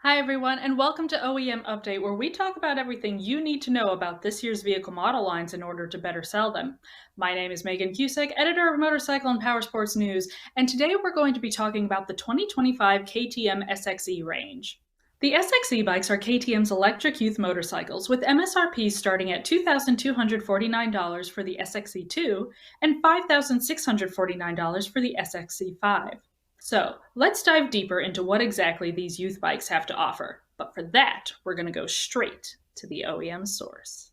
Hi, everyone, and welcome to OEM Update, where we talk about everything you need to know about this year's vehicle model lines in order to better sell them. My name is Megan Cusick, editor of Motorcycle and Powersports News, and today we're going to be talking about the 2025 KTM SXE range. The SXE bikes are KTM's electric youth motorcycles, with MSRPs starting at $2,249 for the SXE2 and $5,649 for the SXE5. So let's dive deeper into what exactly these youth bikes have to offer. But for that, we're going to go straight to the OEM source.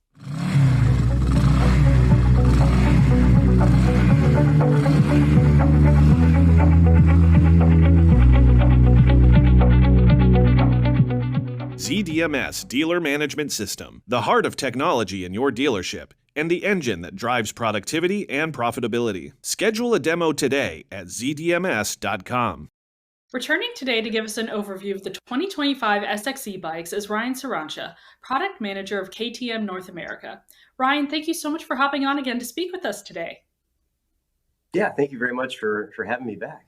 ZDMS Dealer Management System, the heart of technology in your dealership, and the engine that drives productivity and profitability. Schedule a demo today at zdms.com. Returning today to give us an overview of the 2025 SXE bikes is Ryan Sarancha, product manager of KTM North America. Ryan, thank you so much for hopping on again to speak with us today. Yeah, thank you very much for having me back.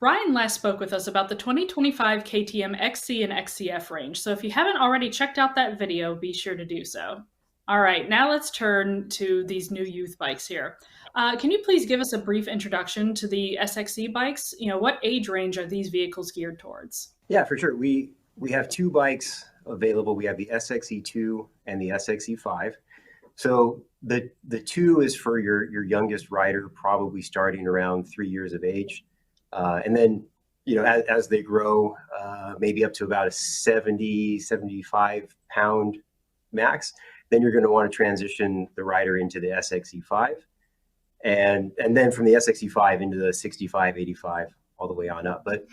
Ryan last spoke with us about the 2025 KTM XC and XCF range, so if you haven't already checked out that video, be sure to do so. All right, now let's turn to these new youth bikes here. Can you please give us a brief introduction to the SXE bikes? What age range are these vehicles geared towards? Yeah, for sure. We have two bikes available. We have the SXE2 and the SXE5. So the two is for your youngest rider, probably starting around 3 years of age. And then, as they grow, maybe up to about a 70, 75 pound max, then you're going to want to transition the rider into the SXE5. And then from the SXE5 into the 65, 85, all the way on up. But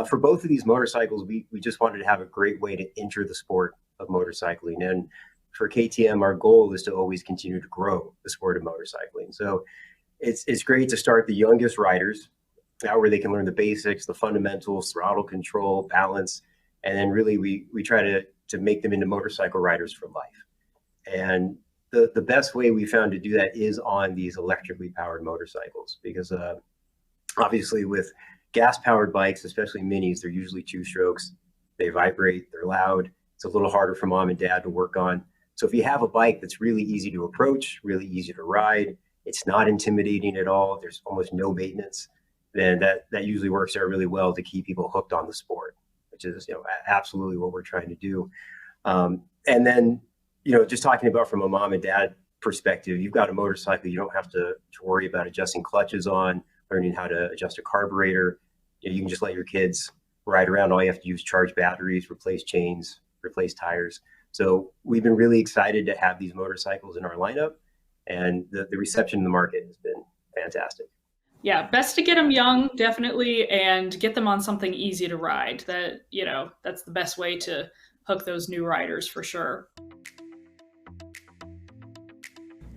for both of these motorcycles, we just wanted to have a great way to enter the sport of motorcycling. And for KTM, our goal is to always continue to grow the sport of motorcycling. So it's great to start the youngest riders out where they can learn the basics, the fundamentals, throttle control, balance, and then really we try to make them into motorcycle riders for life. And the best way we found to do that is on these electrically powered motorcycles, because obviously with gas powered bikes, especially minis, they're usually two strokes. They vibrate, they're loud. It's a little harder for mom and dad to work on. So if you have a bike that's really easy to approach, really easy to ride, it's not intimidating at all, there's almost no maintenance, then that usually works out really well to keep people hooked on the sport, which is absolutely what we're trying to do. And then just talking about from a mom and dad perspective, you've got a motorcycle, you don't have to worry about adjusting clutches on, learning how to adjust a carburetor. You can just let your kids ride around. All you have to do is charge batteries, replace chains, replace tires. So we've been really excited to have these motorcycles in our lineup, and the reception in the market has been fantastic. Yeah, best to get them young, definitely, and get them on something easy to ride. That's the best way to hook those new riders for sure.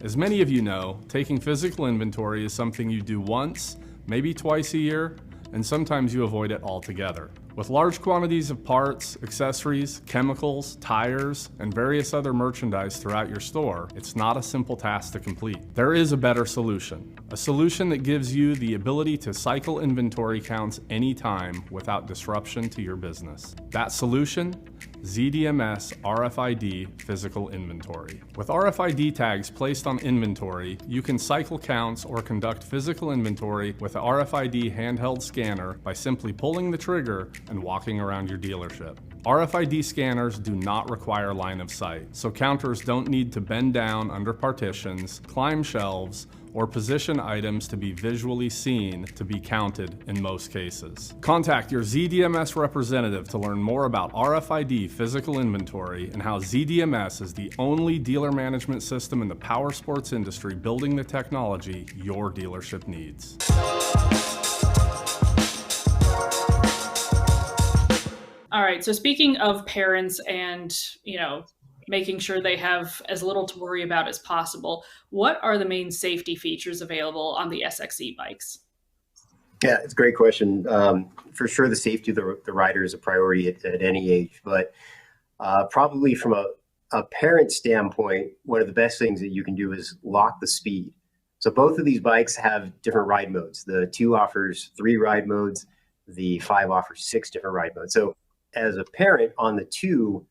As many of you know, taking physical inventory is something you do once, maybe twice a year, and sometimes you avoid it altogether. With large quantities of parts, accessories, chemicals, tires, and various other merchandise throughout your store, it's not a simple task to complete. There is a better solution. A solution that gives you the ability to cycle inventory counts anytime without disruption to your business. That solution? ZDMS RFID Physical Inventory. With RFID tags placed on inventory, you can cycle counts or conduct physical inventory with an RFID handheld scanner by simply pulling the trigger and walking around your dealership. RFID scanners do not require line of sight, so counters don't need to bend down under partitions, climb shelves, or position items to be visually seen to be counted in most cases. Contact your ZDMS representative to learn more about RFID physical inventory and how ZDMS is the only dealer management system in the powersports industry building the technology your dealership needs. All right, so speaking of parents and, making sure they have as little to worry about as possible, what are the main safety features available on the SXE bikes? Yeah, it's a great question. For sure, the safety of the rider is a priority at any age, but probably from a parent standpoint, one of the best things that you can do is lock the speed. So both of these bikes have different ride modes. The 2 offers 3 ride modes. The 5 offers 6 different ride modes. So as a parent on the 2,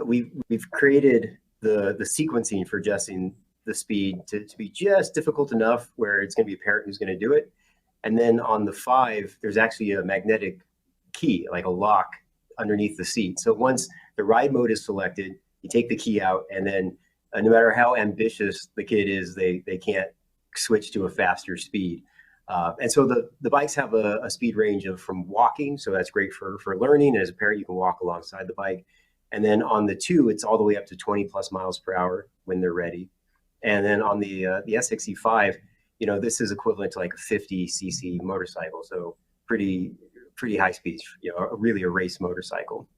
we've created the sequencing for adjusting the speed to be just difficult enough where it's going to be a parent who's going to do it. And then on the 5, there's actually a magnetic key, like a lock underneath the seat. So once the ride mode is selected, you take the key out, and then no matter how ambitious the kid is, they can't switch to a faster speed. And so the bikes have a speed range of from walking, so that's great for learning. As a parent, you can walk alongside the bike. And then on the 2, it's all the way up to 20 plus miles per hour when they're ready. And then on the SXE5, this is equivalent to like a 50 cc motorcycle, so pretty high speeds, really a race motorcycle.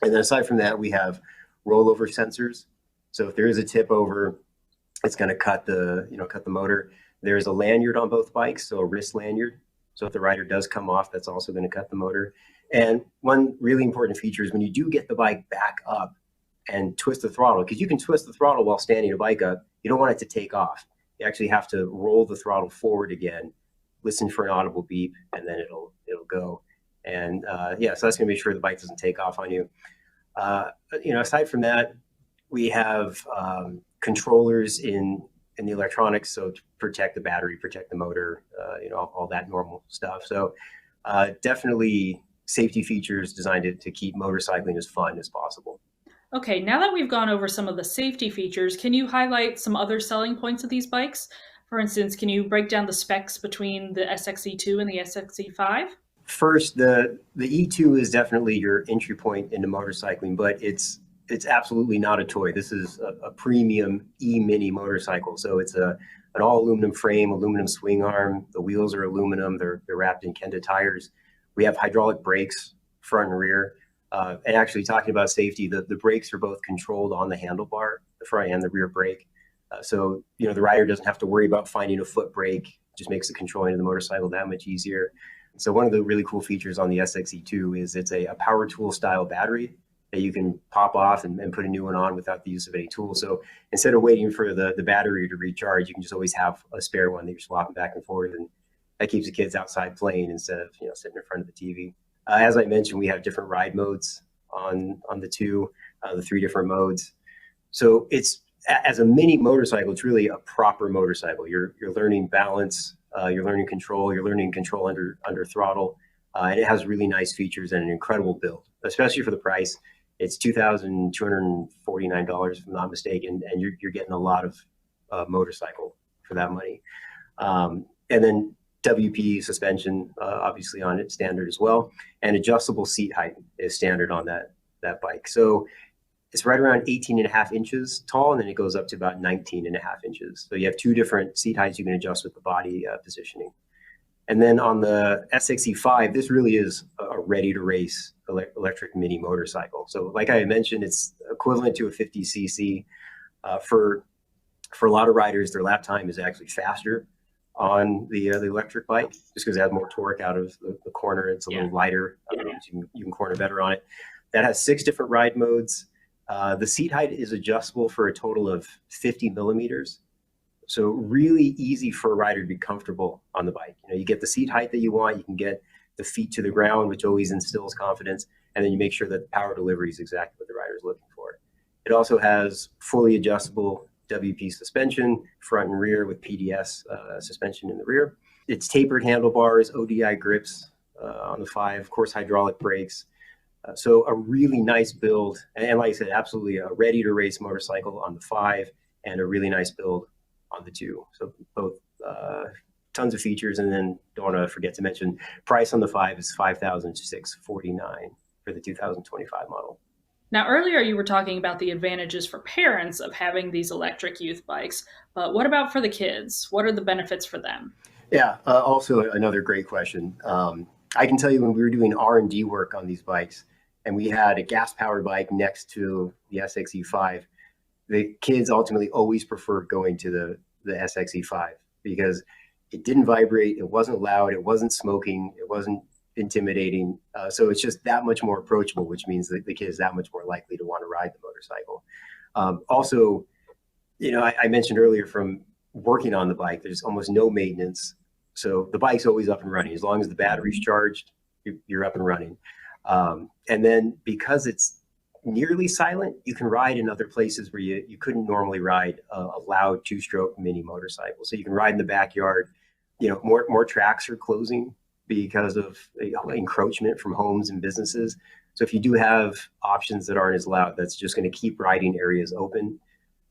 And then aside from that, we have rollover sensors. So if there is a tip over, it's going to cut the motor. There's a lanyard on both bikes, so a wrist lanyard. So if the rider does come off, that's also going to cut the motor. And one really important feature is when you do get the bike back up and twist the throttle, because you can twist the throttle while standing a bike up, you don't want it to take off. You actually have to roll the throttle forward again, listen for an audible beep, and then it'll go. And so that's going to make sure the bike doesn't take off on you. Aside from that, we have controllers in the electronics, so to protect the battery, protect the motor, all that normal stuff. So definitely safety features designed to keep motorcycling as fun as possible. Okay, now that we've gone over some of the safety features, can you highlight some other selling points of these bikes? For instance, can you break down the specs between the SXE2 and the SXE5? First, the E2 is definitely your entry point into motorcycling, but it's absolutely not a toy. This is a premium E-mini motorcycle. So it's an all aluminum frame, aluminum swing arm. The wheels are aluminum. They're wrapped in Kenda tires. We have hydraulic brakes, front and rear. And actually talking about safety, the brakes are both controlled on the handlebar, the front and the rear brake. So the rider doesn't have to worry about finding a foot brake. It just makes the controlling of the motorcycle that much easier. So one of the really cool features on the SXE2 is it's a power tool style battery that you can pop off and put a new one on without the use of any tool. So instead of waiting for the battery to recharge, you can just always have a spare one that you're swapping back and forth, and that keeps the kids outside playing instead of sitting in front of the TV. As I mentioned, we have different ride modes on the 2, the 3 different modes. So it's, as a mini motorcycle, it's really a proper motorcycle. You're learning balance, you're learning control under throttle, and it has really nice features and an incredible build, especially for the price. It's $2,249 if I'm not mistaken, and you're getting a lot of motorcycle for that money. And then WP suspension, obviously on it, standard as well, and adjustable seat height is standard on that bike. So it's right around 18.5 inches tall, and then it goes up to about 19.5 inches. So you have 2 different seat heights you can adjust with the body positioning. And then on the SXE5, this really is a ready-to-race electric mini motorcycle. So like I mentioned, it's equivalent to a 50 cc. For a lot of riders, their lap time is actually faster on the electric bike, just because it has more torque out of the corner. It's a little lighter. You can corner better on it. That has 6 different ride modes. The seat height is adjustable for a total of 50 millimeters. So really easy for a rider to be comfortable on the bike. You get the seat height that you want. You can get the feet to the ground, which always instills confidence. And then you make sure that the power delivery is exactly what the rider is looking for. It also has fully adjustable WP suspension, front and rear, with PDS suspension in the rear. It's tapered handlebars, ODI grips on the 5, of course, hydraulic brakes. So a really nice build. And like I said, absolutely a ready-to-race motorcycle on the 5, and a really nice build on the 2. So both tons of features. And then don't want to forget to mention, price on the 5 is $5,649 for the 2025 model. Now, earlier you were talking about the advantages for parents of having these electric youth bikes, but what about for the kids? What are the benefits for them? Yeah, also another great question. I can tell you, when we were doing R&D work on these bikes, and we had a gas-powered bike next to the SXE5, the kids ultimately always preferred going to the SXE5 because it didn't vibrate, it wasn't loud, it wasn't smoking, it wasn't intimidating. So it's just that much more approachable, which means that the kid is that much more likely to want to ride the motorcycle. Also, I mentioned earlier, from working on the bike, there's almost no maintenance. So the bike's always up and running. As long as the battery's charged, you're up and running. And then because it's nearly silent, you can ride in other places where you couldn't normally ride a loud two-stroke mini motorcycle. So you can ride in the backyard. More tracks are closing because of encroachment from homes and businesses. So if you do have options that aren't as loud, that's just going to keep riding areas open.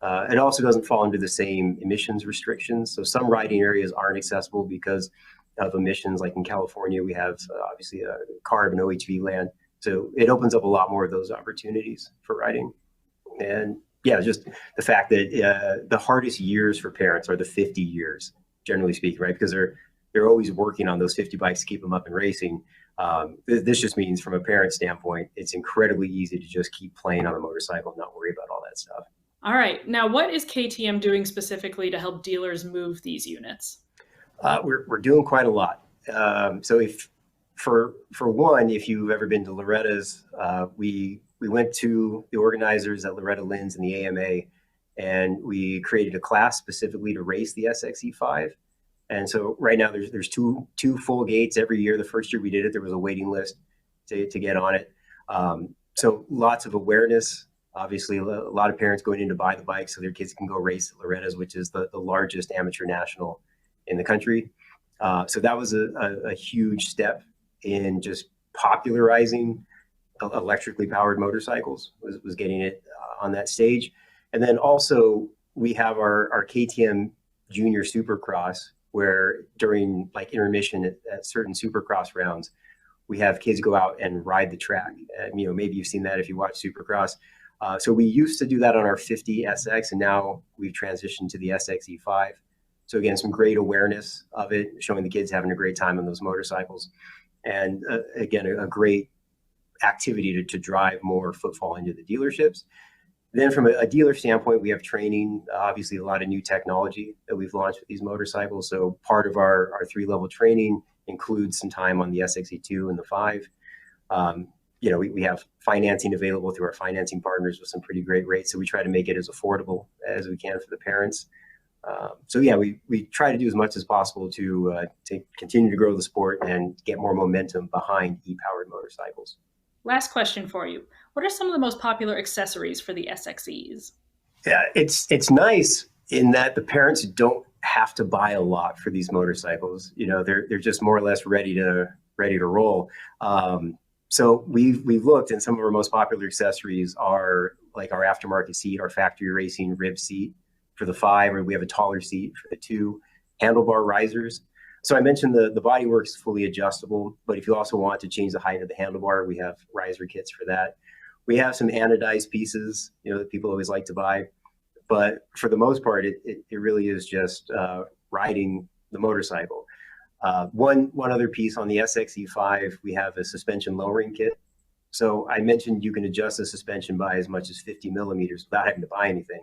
It also doesn't fall under the same emissions restrictions. So some riding areas aren't accessible because of emissions. Like in California, we have obviously a CARB and OHV land. So it opens up a lot more of those opportunities for riding. And yeah, just the fact that the hardest years for parents are the 50 years, generally speaking, right? Because they're always working on those 50 bikes to keep them up and racing. This just means from a parent standpoint, it's incredibly easy to just keep playing on a motorcycle and not worry about all that stuff. All right. Now, what is KTM doing specifically to help dealers move these units? We're doing quite a lot. So for one, if you've ever been to Loretta's, we went to the organizers at Loretta Lynn's and the AMA, and we created a class specifically to race the SXE5. And so right now there's two full gates every year. The first year we did it, there was a waiting list to get on it. So lots of awareness. Obviously, a lot of parents going in to buy the bike so their kids can go race at Loretta's, which is the largest amateur national in the country. So that was a huge step in just popularizing electrically powered motorcycles, was getting it on that stage. And then also we have our KTM Junior Supercross, where during like intermission at certain Supercross rounds, we have kids go out and ride the track. Maybe you've seen that if you watch Supercross. So we used to do that on our 50 SX, and now we've transitioned to the SXE5. So again, some great awareness of it, showing the kids having a great time on those motorcycles. And again, a great activity to drive more footfall into the dealerships. Then from a dealer standpoint, we have training, obviously a lot of new technology that we've launched with these motorcycles. So part of our 3-level training includes some time on the SXE2 and the 5. We have financing available through our financing partners with some pretty great rates. So we try to make it as affordable as we can for the parents. We try to do as much as possible to continue to grow the sport and get more momentum behind e-powered motorcycles. Last question for you. What are some of the most popular accessories for the SXEs? Yeah, it's nice in that the parents don't have to buy a lot for these motorcycles. They're just more or less ready to roll. So we've looked, and some of our most popular accessories are like our aftermarket seat, our factory racing rib seat for the 5, or we have a taller seat for the 2, handlebar risers. So I mentioned the bodywork is fully adjustable, but if you also want to change the height of the handlebar, we have riser kits for that. We have some anodized pieces, that people always like to buy, but for the most part, it really is just riding the motorcycle. One other piece on the SXE5, we have a suspension lowering kit. So I mentioned you can adjust the suspension by as much as 50 millimeters without having to buy anything.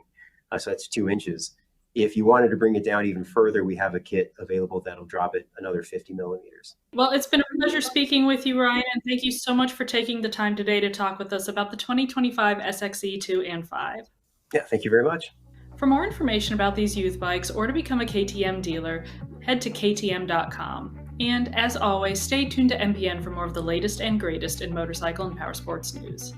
So that's 2 inches. If you wanted to bring it down even further, we have a kit available that'll drop it another 50 millimeters. Well, it's been a pleasure speaking with you, Ryan, and thank you so much for taking the time today to talk with us about the 2025 SXE 2 and 5. Yeah, thank you very much. For more information about these youth bikes or to become a KTM dealer, head to ktm.com. And as always, stay tuned to MPN for more of the latest and greatest in motorcycle and powersports news.